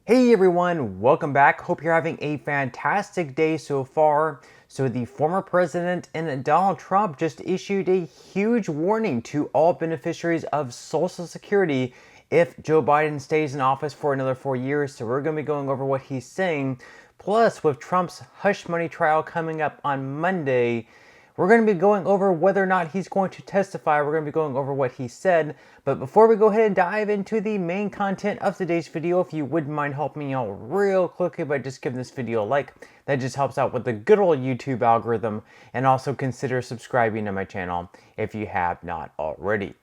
Hey everyone, welcome back. Hope you're having a fantastic day so far. So the former president and Donald Trump just issued a huge warning to all beneficiaries of Social Security if Joe Biden stays in office for another 4 years. So we're going to be going over what he's saying. Plus, with Trump's hush money trial coming up on Monday, we're going to be going over whether or not he's going to testify. We're going to be going over what he said. But before we go ahead and dive into the main content of today's video, if you wouldn't mind helping me out real quickly by just giving this video a like, that just helps out with the good old YouTube algorithm. And also consider subscribing to my channel if you have not already.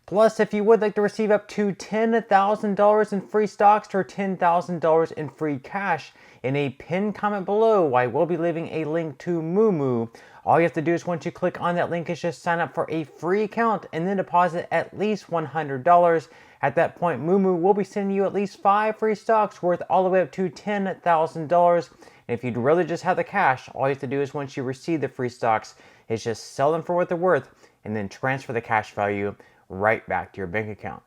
Plus, if you would like to receive up to $10,000 in free stocks or $10,000 in free cash, in a pinned comment below, I will be leaving a link to Moomoo. All you have to do is once you click on that link is just sign up for a free account and then deposit at least $100. At that point, Moomoo will be sending you at least 5 free stocks worth all the way up to $10,000. And if you'd rather just have the cash, all you have to do is once you receive the free stocks is just sell them for what they're worth and then transfer the cash value right back to your bank account.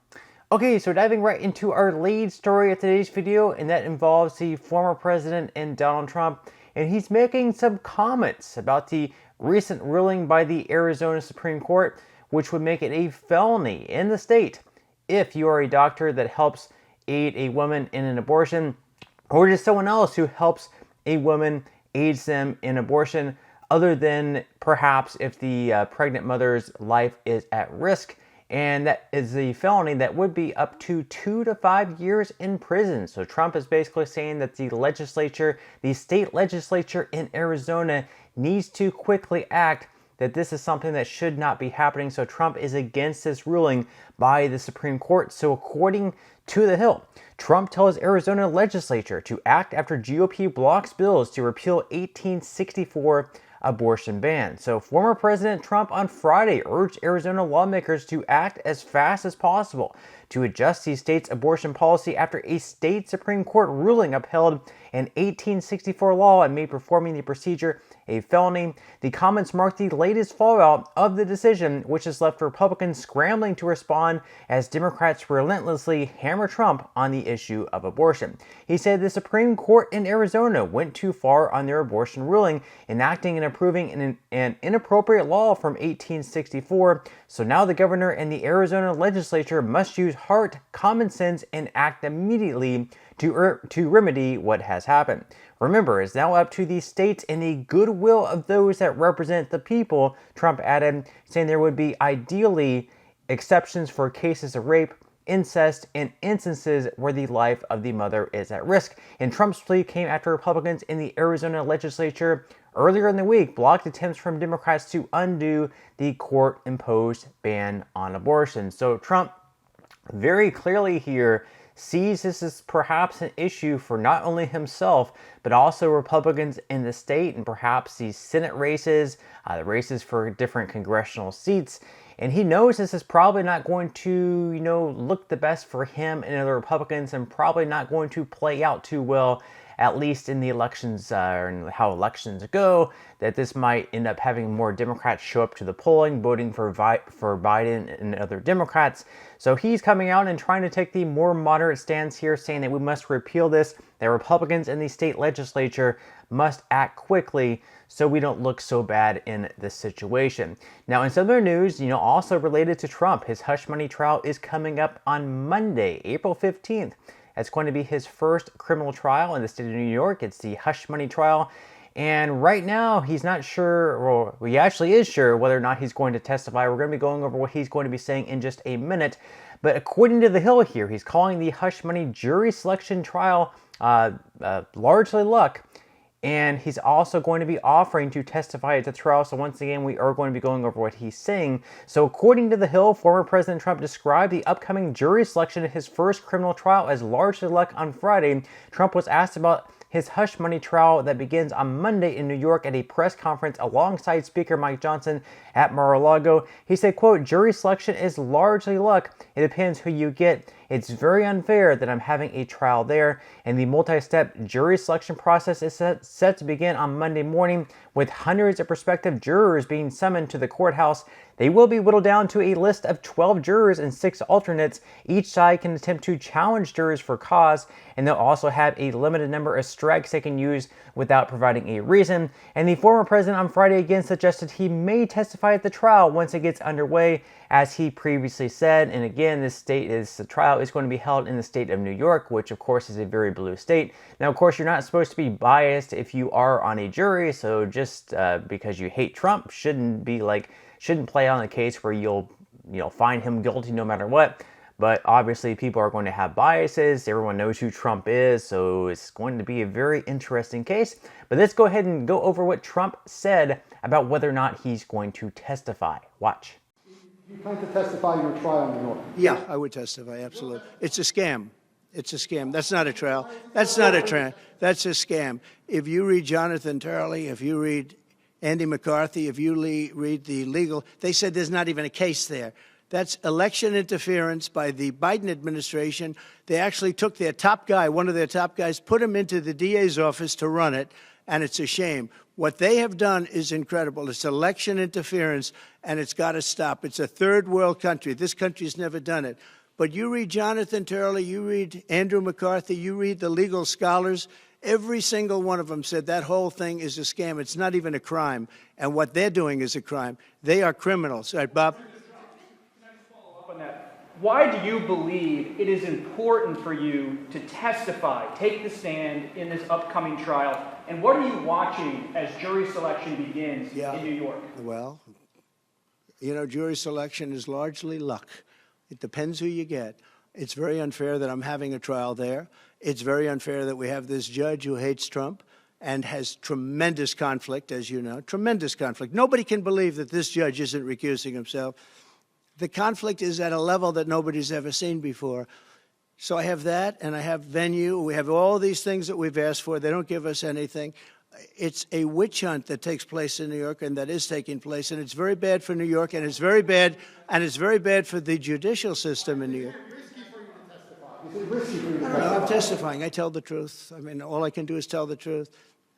Okay, so diving right into our lead story of today's video, and that involves the former president and Donald Trump, and he's making some comments about the recent ruling by the Arizona Supreme Court, which would make it a felony in the state if you are a doctor that helps aid a woman in an abortion, or just someone else who helps a woman, aids them in abortion, other than perhaps if the pregnant mother's life is at risk. And that is a felony that would be up to 2 to 5 years in prison. So Trump is basically saying that the state legislature in Arizona needs to quickly act, that this is something that should not be happening. So Trump is against this ruling by the Supreme Court. So according to The Hill, Trump tells Arizona legislature to act after GOP blocks bills to repeal 1864 abortion ban. So former President Trump on Friday urged Arizona lawmakers to act as fast as possible to adjust the state's abortion policy after a state Supreme Court ruling upheld an 1864 law and made performing the procedure a felony. The comments mark the latest fallout of the decision, which has left Republicans scrambling to respond as Democrats relentlessly hammer Trump on the issue of abortion. He said the Supreme Court in Arizona went too far on their abortion ruling, enacting and approving an inappropriate law from 1864. So now the governor and the Arizona legislature must use heart, common sense, and act immediately to remedy what has happened. Remember, it's now up to the states and the goodwill of those that represent the people, Trump added, saying there would be ideally exceptions for cases of rape, incest, and instances where the life of the mother is at risk. And Trump's plea came after Republicans in the Arizona legislature earlier in the week blocked attempts from Democrats to undo the court-imposed ban on abortion. So Trump very clearly here sees this as perhaps an issue for not only himself, but also Republicans in the state and perhaps the Senate races, the races for different congressional seats. And he knows this is probably not going to, look the best for him and other Republicans, and probably not going to play out too well, at least in the elections, and how elections go, that this might end up having more Democrats show up to the polling, voting for Biden and other Democrats. So he's coming out and trying to take the more moderate stance here, saying that we must repeal this, that Republicans in the state legislature must act quickly so we don't look so bad in this situation. Now, in some other news, also related to Trump, his hush money trial is coming up on Monday, April 15th. It's going to be his first criminal trial in the state of New York. It's the hush money trial. And right now, he's not sure, or he actually is sure, whether or not he's going to testify. We're going to be going over what he's going to be saying in just a minute. But according to The Hill here, he's calling the hush money jury selection trial largely luck. And he's also going to be offering to testify at the trial. So once again, we are going to be going over what he's saying. So according to The Hill, former President Trump described the upcoming jury selection at his first criminal trial as largely luck on Friday. Trump was asked about his hush money trial that begins on Monday in New York at a press conference alongside Speaker Mike Johnson at Mar-a-Lago. He said, quote, "Jury selection is largely luck. It depends who you get. It's very unfair that I'm having a trial there." And the multi-step jury selection process is set to begin on Monday morning, with hundreds of prospective jurors being summoned to the courthouse. They will be whittled down to a list of 12 jurors and 6 alternates. Each side can attempt to challenge jurors for cause, and they'll also have a limited number of strikes they can use without providing a reason. And the former president on Friday again suggested he may testify at the trial once it gets underway, as he previously said. And again, the trial is going to be held in the state of New York, which of course is a very blue state. Now, of course, you're not supposed to be biased if you are on a jury, so just because you hate Trump shouldn't play on a case where you'll find him guilty no matter what. But obviously people are going to have biases. Everyone knows who Trump is, so it's going to be a very interesting case. But let's go ahead and go over what Trump said about whether or not he's going to testify. Watch. You plan to testify in your trial in New York? Yeah, I would testify, absolutely. It's a scam. It's a scam. That's not a trial. That's not a trial. That's a scam. If you read Jonathan Turley, if you read Andy McCarthy, if you read the legal, they said there's not even a case there. That's election interference by the Biden administration. They actually took their top guy, one of their top guys, put him into the DA's office to run it, and it's a shame. What they have done is incredible. It's election interference, and it's got to stop. It's a third world country. This country's never done it. But you read Jonathan Turley, you read Andrew McCarthy, you read the legal scholars, every single one of them said that whole thing is a scam. It's not even a crime. And what they're doing is a crime. They are criminals. All right, Bob? Can I just follow up on that? Why do you believe it is important for you to testify, take the stand in this upcoming trial? And what are you watching as jury selection begins in New York? Well, jury selection is largely luck. It depends who you get. It's very unfair that I'm having a trial there. It's very unfair that we have this judge who hates Trump and has tremendous conflict, as you know, tremendous conflict. Nobody can believe that this judge isn't recusing himself. The conflict is at a level that nobody's ever seen before. So I have that, and I have venue. We have all these things that we've asked for. They don't give us anything. It's a witch hunt that takes place in New York, and that is taking place, and it's very bad for New York, and it's very bad for the judicial system in New York. I'm testifying. I tell the truth. I mean, all I can do is tell the truth,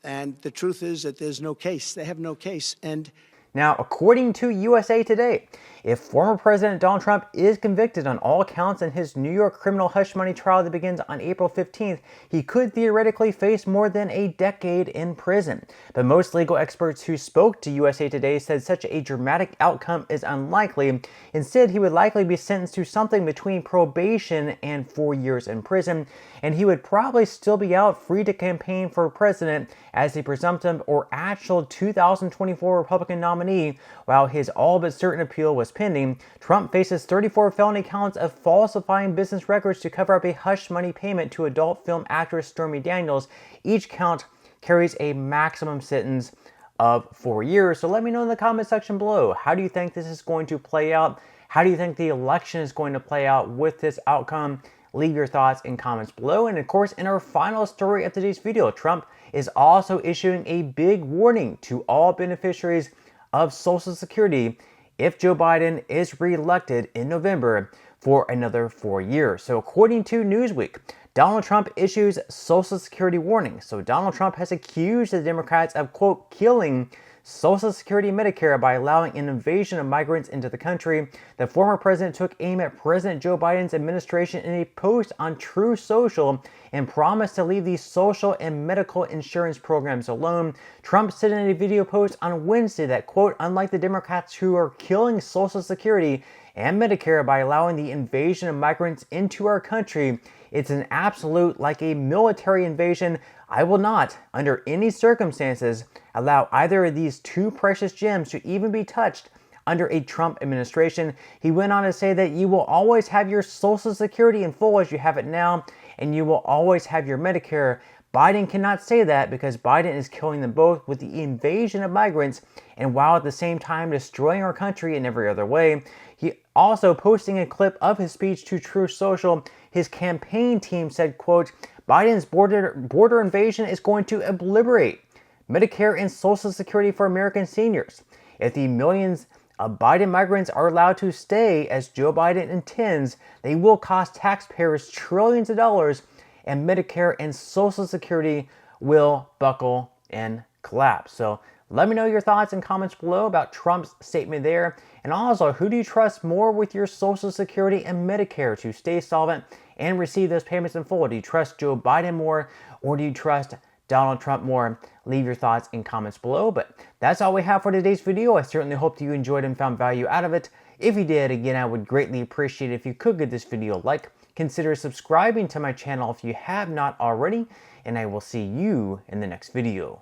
and the truth is that there's no case. They have no case, and now, according to USA Today, if former President Donald Trump is convicted on all counts in his New York criminal hush money trial that begins on April 15th, he could theoretically face more than a decade in prison. But most legal experts who spoke to USA Today said such a dramatic outcome is unlikely. Instead, he would likely be sentenced to something between probation and 4 years in prison, and he would probably still be out free to campaign for president as a presumptive or actual 2024 Republican nominee. While his all but certain appeal was pending, Trump faces 34 felony counts of falsifying business records to cover up a hush money payment to adult film actress Stormy Daniels. Each count carries a maximum sentence of 4 years. So let me know in the comment section below, how do you think this is going to play out? How do you think the election is going to play out with this outcome? Leave your thoughts in comments below. And of course, in our final story of today's video, Trump is also issuing a big warning to all beneficiaries of Social Security if Joe Biden is reelected in November for another 4 years. So according to Newsweek, Donald Trump issues Social Security warning. So Donald Trump has accused the Democrats of, quote, killing Social Security and Medicare by allowing an invasion of migrants into the country. The former president took aim at President Joe Biden's administration in a post on Truth Social and promised to leave these social and medical insurance programs alone. Trump said in a video post on Wednesday that, quote, unlike the Democrats who are killing Social Security and Medicare by allowing the invasion of migrants into our country, it's an absolute, like a military invasion. I will not, under any circumstances, allow either of these two precious gems to even be touched under a Trump administration. He went on to say that you will always have your Social Security in full as you have it now, and you will always have your Medicare. Biden cannot say that because Biden is killing them both with the invasion of migrants, and while at the same time destroying our country in every other way. He also posting a clip of his speech to Truth Social. His campaign team said, quote, Biden's border invasion is going to obliterate Medicare and Social Security for American seniors. If the millions of Biden migrants are allowed to stay as Joe Biden intends, they will cost taxpayers trillions of dollars, and Medicare and Social Security will buckle and collapse. So Let me know your thoughts and comments below about Trump's statement there. And also, who do you trust more with your Social Security and Medicare to stay solvent and receive those payments in full? Do you trust Joe Biden more, or do you trust Donald Trump more? Leave your thoughts in comments below. But that's all we have for today's video. I certainly hope you enjoyed and found value out of it. If you did, again, I would greatly appreciate it if you could give this video a like. Consider subscribing to my channel if you have not already, and I will see you in the next video.